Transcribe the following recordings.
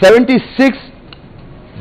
76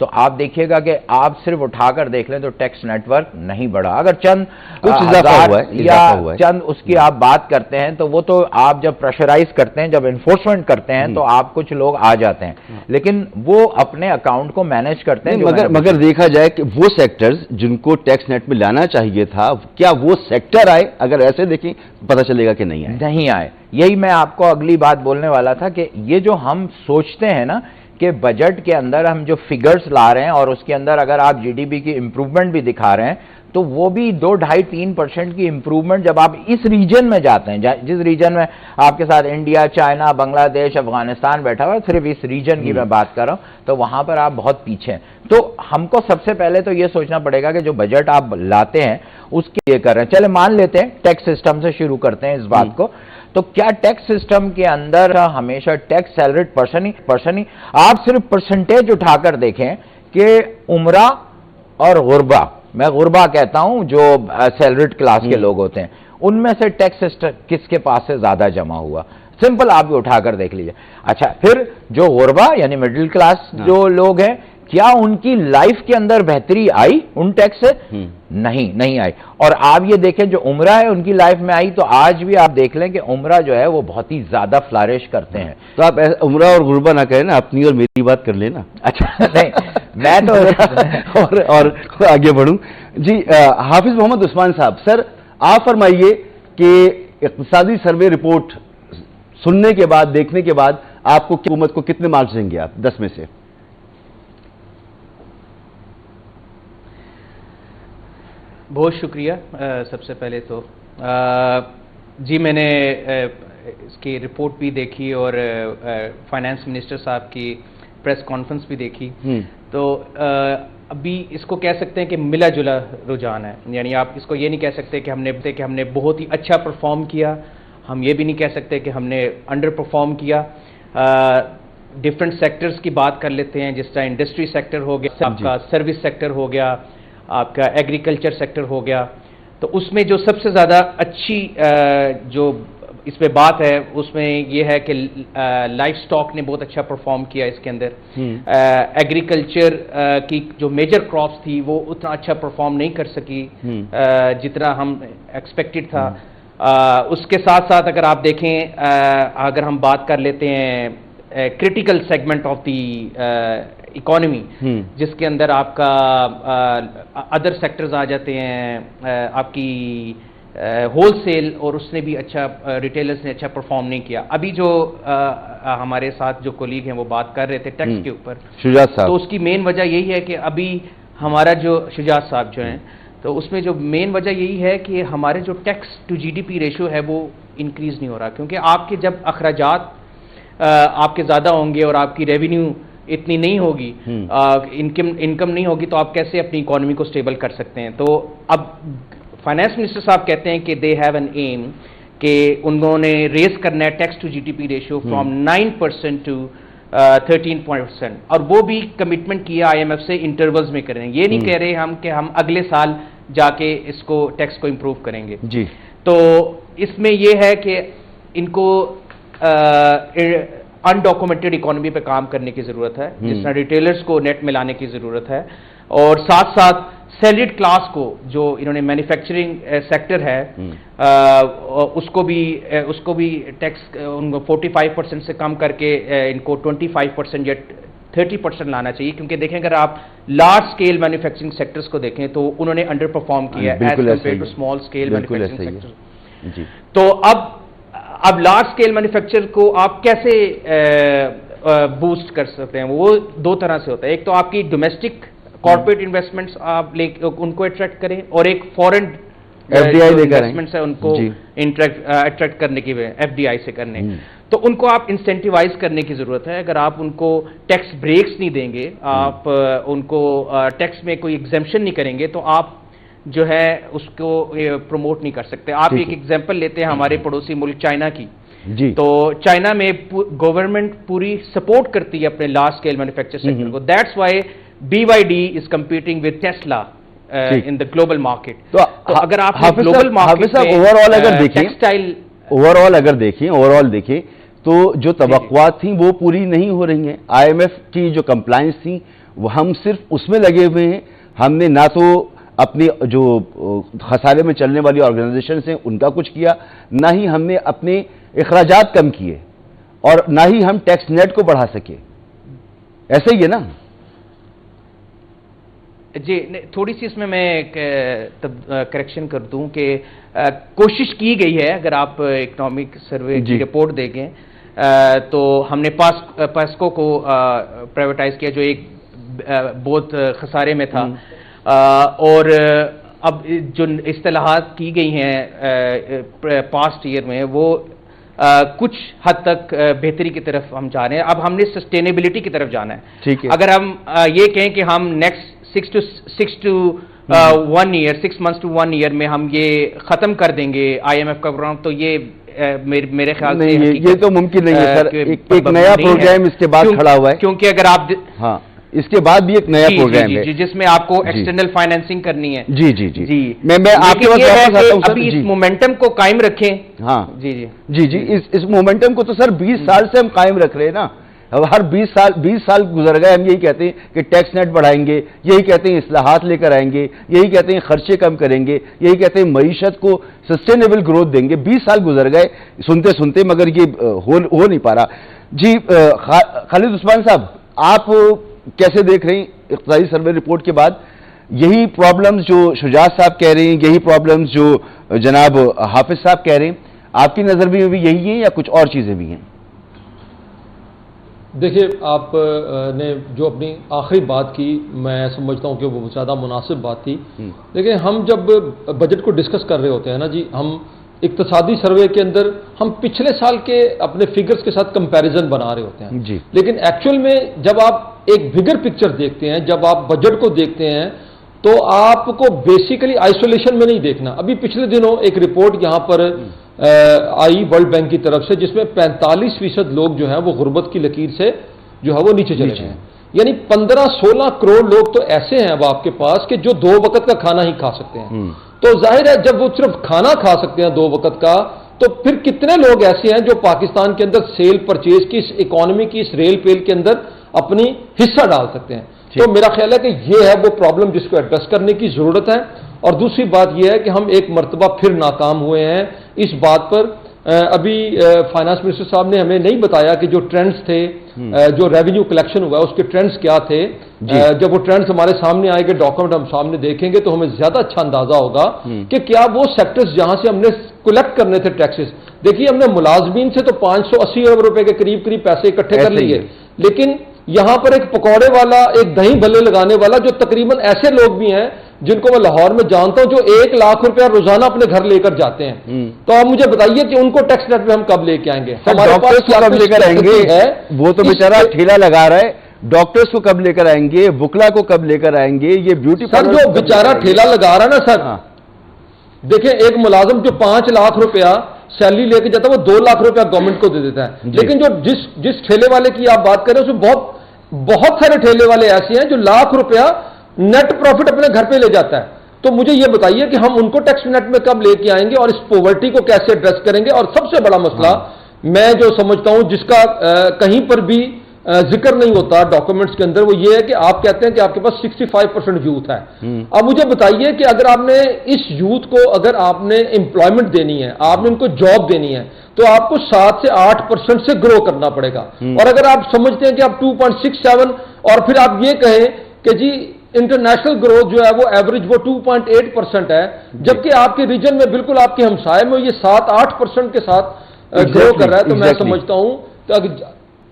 تو آپ دیکھیے گا کہ آپ صرف اٹھا کر دیکھ لیں تو ٹیکس نیٹ ورک نہیں بڑھا. اگر چند کچھ اضافہ ہوا ہے یا چند اس کی آپ بات کرتے ہیں تو وہ تو آپ جب پریشرائز کرتے ہیں, جب انفورسمنٹ کرتے ہیں تو آپ کچھ لوگ آ جاتے ہیں, لیکن وہ اپنے اکاؤنٹ کو مینیج کرتے ہیں. مگر دیکھا جائے کہ وہ سیکٹرز جن کو ٹیکس نیٹ میں لانا چاہیے تھا, کیا وہ سیکٹر آئے؟ اگر ایسے دیکھیں پتہ چلے گا کہ نہیں آئے. یہی میں آپ کو اگلی بات بولنے والا تھا کہ یہ جو ہم سوچتے ہیں نا کہ بجٹ کے اندر ہم جو فگرز لا رہے ہیں اور اس کے اندر اگر آپ جی ڈی پی کی امپروومنٹ بھی دکھا رہے ہیں تو وہ بھی 2-2.5-3% کی امپروومنٹ جب آپ اس ریجن میں جاتے ہیں, جس ریجن میں آپ کے ساتھ انڈیا, چائنا, بنگلہ دیش, افغانستان بیٹھا ہوا ہے, صرف اس ریجن کی میں بات کر رہا ہوں, تو وہاں پر آپ بہت پیچھے ہیں. تو ہم کو سب سے پہلے تو یہ سوچنا پڑے گا کہ جو بجٹ آپ لاتے ہیں اس کے لیے کر رہے ہیں. چلے مان لیتے ہیں ٹیکس سسٹم سے شروع کرتے ہیں اس بات کو. تو کیا ٹیکس سسٹم کے اندر ہمیشہ ٹیکس سیلریڈ پرسن ہی آپ صرف پرسنٹیج اٹھا کر دیکھیں کہ عمرہ اور غربا, میں غربا کہتا ہوں جو سیلریڈ کلاس کے لوگ ہوتے ہیں, ان میں سے ٹیکس سسٹم کس کے پاس سے زیادہ جمع ہوا؟ سمپل آپ بھی اٹھا کر دیکھ لیجیے. اچھا, پھر جو غربا یعنی مڈل کلاس جو لوگ ہیں, کیا ان کی لائف کے اندر بہتری آئی ان ٹیکس سے؟ نہیں آئی. اور آپ یہ دیکھیں جو عمرہ ہے ان کی لائف میں آئی, تو آج بھی آپ دیکھ لیں کہ عمرہ جو ہے وہ بہت ہی زیادہ فلارش کرتے ہیں. تو آپ عمرہ اور غربا نہ کہیں نا, اپنی اور میری بات کر لینا. اچھا نہیں, میں تو اور آگے بڑھوں. جی حافظ محمد عثمان صاحب, سر آپ فرمائیے کہ اقتصادی سروے رپورٹ سننے کے بعد, دیکھنے کے بعد آپ کو حکومت کو کتنے مارکس دیں گے آپ 10 میں سے؟ بہت شکریہ. سب سے پہلے تو جی میں نے اس کی رپورٹ بھی دیکھی اور فائنانس منسٹر صاحب کی پریس کانفرنس بھی دیکھی. تو ابھی اس کو کہہ سکتے ہیں کہ ملا جلا رجحان ہے. یعنی آپ اس کو یہ نہیں کہہ سکتے کہ ہم نے بہت ہی اچھا پرفارم کیا, ہم یہ بھی نہیں کہہ سکتے کہ ہم نے انڈر پرفارم کیا. ڈفرینٹ سیکٹرز کی بات کر لیتے ہیں, جس طرح انڈسٹری سیکٹر ہو گیا, آپ کا سروس سیکٹر ہو گیا, آپ کا ایگریکلچر سیکٹر ہو گیا. تو اس میں جو سب سے زیادہ اچھی جو اس پہ بات ہے اس میں یہ ہے کہ لائف سٹاک نے بہت اچھا پرفارم کیا اس کے اندر. ایگریکلچر کی جو میجر کراپس تھی وہ اتنا اچھا پرفارم نہیں کر سکی جتنا ہم ایکسپیکٹڈ تھا. اس کے ساتھ ساتھ اگر آپ دیکھیں, اگر ہم بات کر لیتے ہیں critical segment of the economy, جس کے اندر آپ کا ادر سیکٹرز آ جاتے ہیں, آپ کی ہول سیل, اور اس نے بھی اچھا, ریٹیلرز نے اچھا پرفارم نہیں کیا. ابھی جو ہمارے ساتھ جو کولیگ ہیں وہ بات کر رہے تھے ٹیکس کے اوپر, شجاعت صاحب, تو اس کی مین وجہ یہی ہے کہ ابھی ہمارا جو شجاعت صاحب جو ہیں, تو اس میں جو مین وجہ یہی ہے کہ ہمارے جو tax to G D P ریشو ہے وہ انکریز نہیں ہو رہا, کیونکہ آپ کے جب اخراجات آپ کے زیادہ ہوں گے اور آپ کی ریونیو اتنی نہیں ہوگی, انکم نہیں ہوگی, تو آپ کیسے اپنی اکانومی کو سٹیبل کر سکتے ہیں. تو اب فائنانس منسٹر صاحب کہتے ہیں کہ دے ہیو این ایم کہ انہوں نے ریز کرنا ہے tax to G D P ratio from 9% to 13%, اور وہ بھی کمٹمنٹ کیا آئی ایم ایف سے انٹرولز میں کریں. یہ نہیں کہہ رہے ہم کہ ہم اگلے سال جا کے اس کو ٹیکس کو امپروو کریں گے. جی تو اس میں یہ ہے کہ ان کو انڈاکومنٹڈ اکانومی پہ کام کرنے کی ضرورت ہے, جس طرح ریٹیلرز کو نیٹ میں لانے کی ضرورت ہے, اور ساتھ ساتھ سیلریڈ کلاس کو جو انہوں نے مینوفیکچرنگ سیکٹر ہے اس کو بھی ٹیکس ان کو 45% سے کم کر کے ان کو 25% یا 30% لانا چاہیے. کیونکہ دیکھیں اگر آپ لارج اسکیل مینوفیکچرنگ سیکٹرز کو دیکھیں تو انہوں نے انڈر پرفارم کیا ہے as compared to small scale manufacturing sector. تو اب لارج اسکیل مینوفیکچر کو آپ کیسے بوسٹ کر سکتے ہیں؟ وہ دو طرح سے ہوتا ہے. ایک تو آپ کی ڈومیسٹک کارپوریٹ انویسٹمنٹس آپ ان کو اٹریکٹ کریں, اور ایک فورن انویسٹمنٹس ہے ان کو اٹریکٹ کرنے کی ایف ڈی آئی سے کرنے. تو ان کو آپ انسینٹیوائز کرنے کی ضرورت ہے. اگر آپ ان کو ٹیکس بریکس نہیں دیں گے, آپ ان کو ٹیکس میں کوئی ایگزمپشن نہیں کریں گے, تو آپ جو ہے اس کو پروموٹ نہیں کر سکتے. آپ ایک ایگزامپل لیتے ہیں ہمارے پڑوسی ملک چائنا کی. جی تو چائنا میں گورنمنٹ پوری سپورٹ کرتی ہے اپنے لارج اسکیل مینوفیکچر سیکٹر کو. That's why BYD is competing with Tesla in the global market. تو اگر آپ گلوبل مارکیٹ میں اوور آل اگر دیکھیں تو جو توقعات تھیں وہ پوری نہیں ہو رہی ہیں. IMF کی جو کمپلائنس تھیں وہ ہم صرف اس میں لگے ہوئے ہیں. ہم نے نہ تو اپنی جو خسارے میں چلنے والی آرگنائزیشنز ہیں ان کا کچھ کیا, نہ ہی ہم نے اپنے اخراجات کم کیے, اور نہ ہی ہم ٹیکس نیٹ کو بڑھا سکے. ایسا ہی ہے نا؟ جی تھوڑی سی اس میں کریکشن کر دوں کہ کوشش کی گئی ہے. اگر آپ اکنامک سروے کی رپورٹ دیکھیں تو ہم نے پاسکو کو پرائیویٹائز کیا جو ایک بہت خسارے میں تھا, اور اب جو اصطلاحات کی گئی ہیں پاسٹ ایئر میں وہ کچھ حد تک بہتری کی طرف ہم جا رہے ہیں. اب ہم نے سسٹینیبلٹی کی طرف جانا ہے. ٹھیک ہے, اگر ہم یہ کہیں کہ ہم next 6 to 1 year 6 months to 1 year میں ہم یہ ختم کر دیں گے IMF کا پروگرام, تو یہ میرے خیال سے یہ تو ممکن نہیں ہے سر. ایک نیا پروگرام اس کے بعد کھڑا ہوا ہے, کیونکہ اگر آپ ہاں اس کے بعد بھی ایک نیا پروگرام ہے جس میں آپ کو ایکسٹرنل فائنینسنگ کرنی ہے. جی جی جی میں آپ کے پاس واپس آتا ہوں سر. ابھی اس مومنٹم کو قائم رکھیں. ہاں جی جی جی جی اس مومنٹم کو تو سر 20 سال سے ہم قائم رکھ رہے ہیں نا. ہر 20 سال گزر گئے, ہم یہی کہتے ہیں کہ ٹیکس نیٹ بڑھائیں گے, یہی کہتے ہیں اصلاحات لے کر آئیں گے, یہی کہتے ہیں خرچے کم کریں گے, یہی کہتے ہیں معیشت کو سسٹینیبل گروتھ دیں گے. 20 سال گزر گئے سنتے سنتے, مگر یہ ہو نہیں پا رہا. جی خالد عثمان صاحب, آپ کیسے دیکھ رہے ہیں اقتصادی سروے رپورٹ کے بعد یہی پرابلمز جو شجاعت صاحب کہہ رہے ہیں, یہی پرابلمز جو جناب حافظ صاحب کہہ رہے ہیں, آپ کی نظر میں بھی یہی ہیں یا کچھ اور چیزیں بھی ہیں؟ دیکھیے آپ نے جو اپنی آخری بات کی میں سمجھتا ہوں کہ وہ زیادہ مناسب بات تھی. دیکھیں ہم جب بجٹ کو ڈسکس کر رہے ہوتے ہیں نا جی, ہم اقتصادی سروے کے اندر ہم پچھلے سال کے اپنے فگرز کے ساتھ کمپیریزن بنا رہے ہوتے ہیں جی. لیکن ایکچوئل میں جب آپ ایک بگر پکچر دیکھتے ہیں, جب آپ بجٹ کو دیکھتے ہیں تو آپ کو بیسیکلی آئسولیشن میں نہیں دیکھنا. ابھی پچھلے دنوں ایک رپورٹ یہاں پر آئی ورلڈ بینک کی طرف سے جس میں 45% لوگ جو ہیں وہ غربت کی لکیر سے جو ہے وہ نیچے چلے گئے ہیں. یعنی 15-16 کروڑ لوگ تو ایسے ہیں اب آپ کے پاس کہ جو 2 وقت کا کھانا ہی کھا سکتے ہیں. تو ظاہر ہے جب وہ صرف کھانا کھا سکتے ہیں 2 وقت کا, تو پھر کتنے لوگ ایسے ہیں جو پاکستان کے اندر سیل پرچیز کی اس اکانومی کی اس ریل پیل کے اندر اپنی حصہ ڈال سکتے ہیں. تو میرا خیال ہے کہ یہ ہے وہ پرابلم جس کو ایڈریس کرنے کی ضرورت ہے. اور دوسری بات یہ ہے کہ ہم ایک مرتبہ پھر ناکام ہوئے ہیں اس بات پر. ابھی فائنانس منسٹر صاحب نے ہمیں نہیں بتایا کہ جو ٹرینڈز تھے, جو ریونیو کلیکشن ہوا ہے اس کے ٹرینڈز کیا تھے. جب وہ ٹرینڈز ہمارے سامنے آئے گے, ڈاکومنٹ ہم سامنے دیکھیں گے تو ہمیں زیادہ اچھا اندازہ ہوگا کہ کیا وہ سیکٹرز جہاں سے ہم نے کلیکٹ کرنے تھے ٹیکسز. دیکھیے ہم نے ملازمین سے تو 580 ارب روپے کے قریب پیسے اکٹھے کر لیے, لیکن یہاں پر ایک پکوڑے والا, ایک دہی بھلے لگانے والا, جو تقریباً ایسے لوگ بھی ہیں جن کو میں لاہور میں جانتا ہوں جو 1 لاکھ روپیہ روزانہ اپنے گھر لے کر جاتے ہیں. تو آپ مجھے بتائیے کہ ان کو ٹیکس نیٹ میں ہم کب لے کے آئیں گے؟ ہمارے پاس کب لے کر آئیں گے؟ وہ تو بیچارہ ٹھیلا لگا رہا ہے. ڈاکٹرز کو کب لے کر آئیں گے؟ وکلا کو کب لے کر آئیں گے؟ یہ بیوٹی سر جو بیچارہ ٹھیلا لگا رہا ہے نا سر, دیکھیں ایک ملازم جو 5 لاکھ روپیہ سیلری لے کے جاتا ہے وہ 2 لاکھ روپیہ گورنمنٹ کو دے دیتا ہے. لیکن جو جس ٹھیلے والے کی آپ بات کریں اس میں بہت سارے ٹھیلے والے ایسے ہیں جو لاکھ روپیہ نیٹ پروفٹ اپنے گھر پہ لے جاتا ہے. تو مجھے یہ بتائیے کہ ہم ان کو ٹیکس نیٹ میں کب لے کے آئیں گے اور اس پوورٹی کو کیسے ایڈریس کریں گے؟ اور سب سے بڑا مسئلہ میں جو سمجھتا ہوں جس کا کہیں پر بھی ذکر نہیں ہوتا ڈاکومنٹس کے اندر, وہ یہ ہے کہ آپ کہتے ہیں کہ آپ کے پاس 65% یوتھ ہے. اب مجھے بتائیے کہ اگر آپ نے اس یوتھ کو اگر آپ نے امپلائمنٹ دینی ہے, آپ نے ان کو جاب دینی ہے, تو آپ کو 7 سے 8% سے گرو کرنا پڑے گا. اور اگر آپ سمجھتے ہیں کہ آپ 2.67 اور پھر آپ یہ کہیں کہ جی انٹرنیشنل گروتھ جو ہے وہ ایوریج وہ 2.8% ہے, جبکہ آپ کے ریجن میں بالکل آپ کے ہمسائے میں یہ 7-8% کے ساتھ گرو کر رہا ہے. تو میں سمجھتا ہوں کہ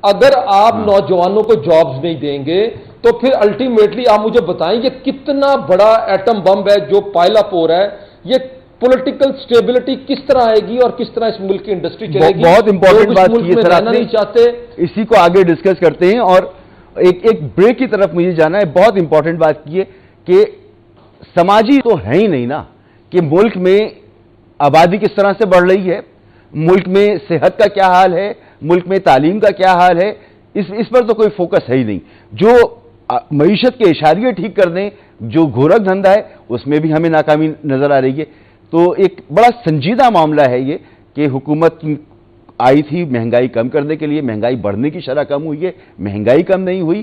اگر آپ نوجوانوں کو جابز نہیں دیں گے تو پھر الٹیمیٹلی آپ مجھے بتائیں یہ کتنا بڑا ایٹم بم ہے جو پائل اپ ہو رہا ہے. یہ پولیٹیکل سٹیبلٹی کس طرح آئے گی اور کس طرح اس ملک کی انڈسٹری چلے گی؟ بہت امپورٹنٹ بات کی ہے سر آپ نے, نہیں چاہتے اسی کو آگے ڈسکس کرتے ہیں. اور ایک بریک کی طرف مجھے جانا ہے. بہت امپورٹنٹ بات کی ہے کہ سماجی تو ہے ہی نہیں نا کہ ملک میں آبادی کس طرح سے بڑھ رہی ہے, ملک میں صحت کا کیا حال ہے, ملک میں تعلیم کا کیا حال ہے, اس پر تو کوئی فوکس ہے ہی نہیں. جو معیشت کے اشاریے ٹھیک کر دیں, جو گورکھ دھندا ہے اس میں بھی ہمیں ناکامی نظر آ رہی ہے. تو ایک بڑا سنجیدہ معاملہ ہے یہ کہ حکومت آئی تھی مہنگائی کم کرنے کے لیے, مہنگائی بڑھنے کی شرح کم ہوئی ہے, مہنگائی کم نہیں ہوئی.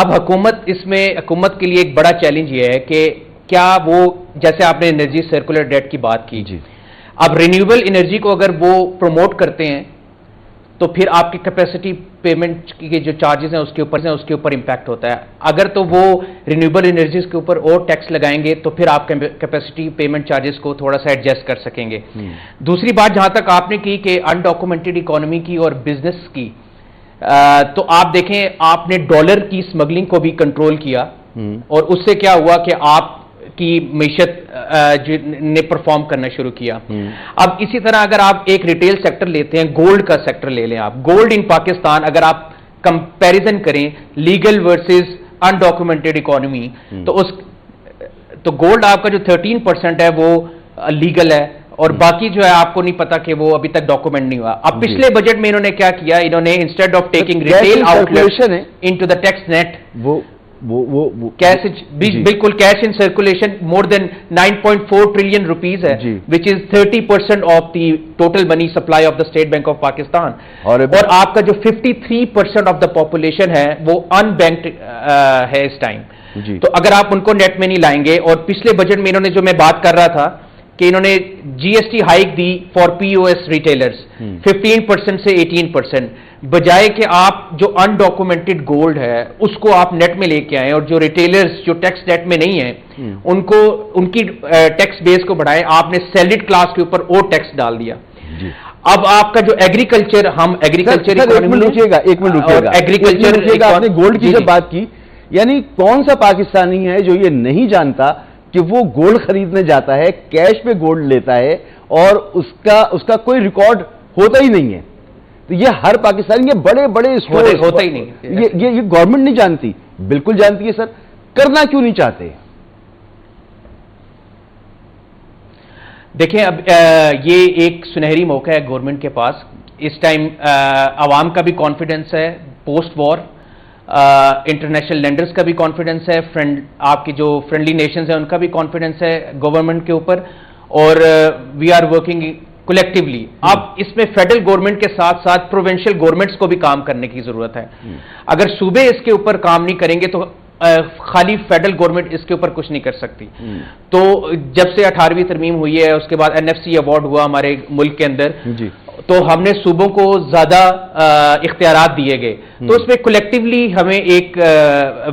اب حکومت کے لیے ایک بڑا چیلنج یہ ہے کہ کیا وہ، جیسے آپ نے انرجی سرکولر ڈیٹ کی بات کی، جی اب رینیویبل انرجی کو اگر وہ پروموٹ کرتے ہیں تو پھر آپ کی کیپیسٹی پیمنٹ کے جو چارجز ہیں اس کے اوپر امپیکٹ ہوتا ہے. اگر تو وہ رینیویبل انرجیز کے اوپر اور ٹیکس لگائیں گے تو پھر آپ کیپیسٹی پیمنٹ چارجز کو تھوڑا سا ایڈجسٹ کر سکیں گے. دوسری بات جہاں تک آپ نے کی کہ انڈاکومنٹڈ اکانومی کی اور بزنس کی، تو آپ دیکھیں آپ نے ڈالر کی اسمگلنگ کو بھی کنٹرول کیا، اور اس سے کیا ہوا کہ آپ کی معیشت نے پرفارم کرنا شروع کیا. اب اسی طرح اگر آپ ایک ریٹیل سیکٹر لیتے ہیں، گولڈ کا سیکٹر لے لیں، آپ گولڈ ان پاکستان اگر آپ کمپیریزن کریں لیگل ورسز انڈاکومنٹڈ اکانومی، تو گولڈ آپ کا جو 13% ہے وہ لیگل ہے، اور باقی جو ہے آپ کو نہیں پتا کہ وہ ابھی تک ڈاکومنٹ نہیں ہوا. اب پچھلے بجٹ میں انہوں نے کیا کیا، انہوں نے instead of taking retail outlets into the tax net, cash, بالکل cash in circulation more than 9.4 trillion rupees ہے، which is 30% of the total money supply of the State Bank of Pakistan. اور آپ کا جو 53% آف دا پاپولیشن ہے وہ ان banked ہے اس time. تو اگر آپ ان کو نیٹ میں نہیں لائیں گے، اور پچھلے بجٹ میں انہوں نے جو میں بات کر رہا تھا کہ انہوں نے G S T hike the for P O S retailers 15% سے 18%، بجائے کہ آپ جو انڈاکومنٹڈ گولڈ ہے اس کو آپ نیٹ میں لے کے آئیں، اور جو ریٹیلرز جو ٹیکس نیٹ میں نہیں ہیں ان کی ٹیکس بیس کو بڑھائیں. آپ نے سیلڈ کلاس کے اوپر اور ٹیکس ڈال دیا. اب آپ کا جو ایگریکلچر، ہم ایگریکلچر آپ نے گولڈ کی جب بات کی، یعنی کون سا پاکستانی ہے جو یہ نہیں جانتا کہ وہ گولڈ خریدنے جاتا ہے، کیش پہ گولڈ لیتا ہے، اور اس کا کوئی ریکارڈ ہوتا ہی نہیں ہے. تو یہ ہر پاکستانی، یہ بڑے بڑے ہوتا ہی نہیں، یہ گورنمنٹ نہیں جانتی، بالکل جانتی ہے سر. کرنا کیوں نہیں چاہتے؟ دیکھیں اب یہ ایک سنہری موقع ہے گورنمنٹ کے پاس اس ٹائم. عوام کا بھی کانفیڈنس ہے پوسٹ وار، انٹرنیشنل لینڈرز کا بھی کانفیڈنس ہے، آپ کی جو فرینڈلی نیشنز ہیں ان کا بھی کانفیڈنس ہے گورنمنٹ کے اوپر، اور وی آر ورکنگ کولیکٹیولی. اب اس میں فیڈرل گورنمنٹ کے ساتھ ساتھ پروونشل گورنمنٹس کو بھی کام کرنے کی ضرورت ہے. اگر صوبے اس کے اوپر کام نہیں کریں گے تو خالی فیڈرل گورنمنٹ اس کے اوپر کچھ نہیں کر سکتی. تو جب سے 18ویں ترمیم ہوئی ہے، اس کے بعد NFC ایوارڈ ہوا ہمارے ملک کے اندر، تو ہم نے صوبوں کو زیادہ اختیارات دیے گئے. تو اس میں کولیکٹیولی ہمیں ایک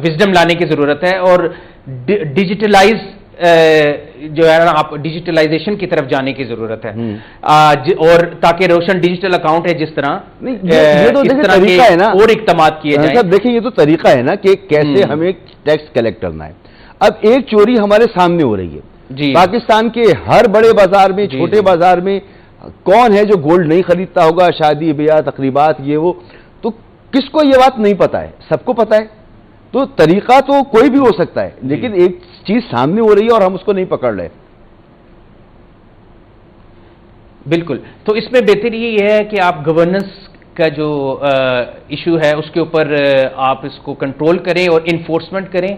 وزڈم لانے کی ضرورت ہے، اور ڈیجیٹلائز جو ہے نا، آپ ڈیجیٹلائزیشن کی طرف جانے کی ضرورت ہے، اور تاکہ روشن ڈیجیٹل اکاؤنٹ ہے جس طرح اس طرح کے اور اقدامات کیے جائیں. دیکھیں یہ تو طریقہ ہے نا کہ کیسے ہمیں ٹیکس کلیکٹ کرنا ہے. اب ایک چوری ہمارے سامنے ہو رہی ہے پاکستان کے ہر بڑے بازار میں، چھوٹے بازار میں. کون ہے جو گولڈ نہیں خریدتا ہوگا؟ شادی بیاہ تقریبات یہ وہ، تو کس کو یہ بات نہیں پتا ہے؟ سب کو پتا ہے. تو طریقہ تو کوئی بھی ہو سکتا ہے، لیکن ایک چیز سامنے ہو رہی ہے اور ہم اس کو نہیں پکڑ رہے. بالکل. تو اس میں بہتر یہ ہے کہ آپ گورننس کا جو ایشو ہے اس کے اوپر آپ اس کو کنٹرول کریں اور انفورسمنٹ کریں،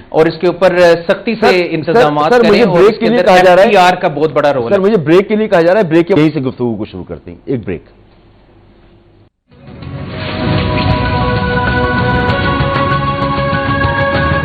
اور اس کے اوپر سختی سے انتظامات کریں. اور اس کے اندر FTR کا بہت بڑا رول ہے. سر مجھے بریک کے لیے کہا جا رہا ہے، بریک یہیں سے گفتگو کو شروع کرتے ہیں. ایک بریک.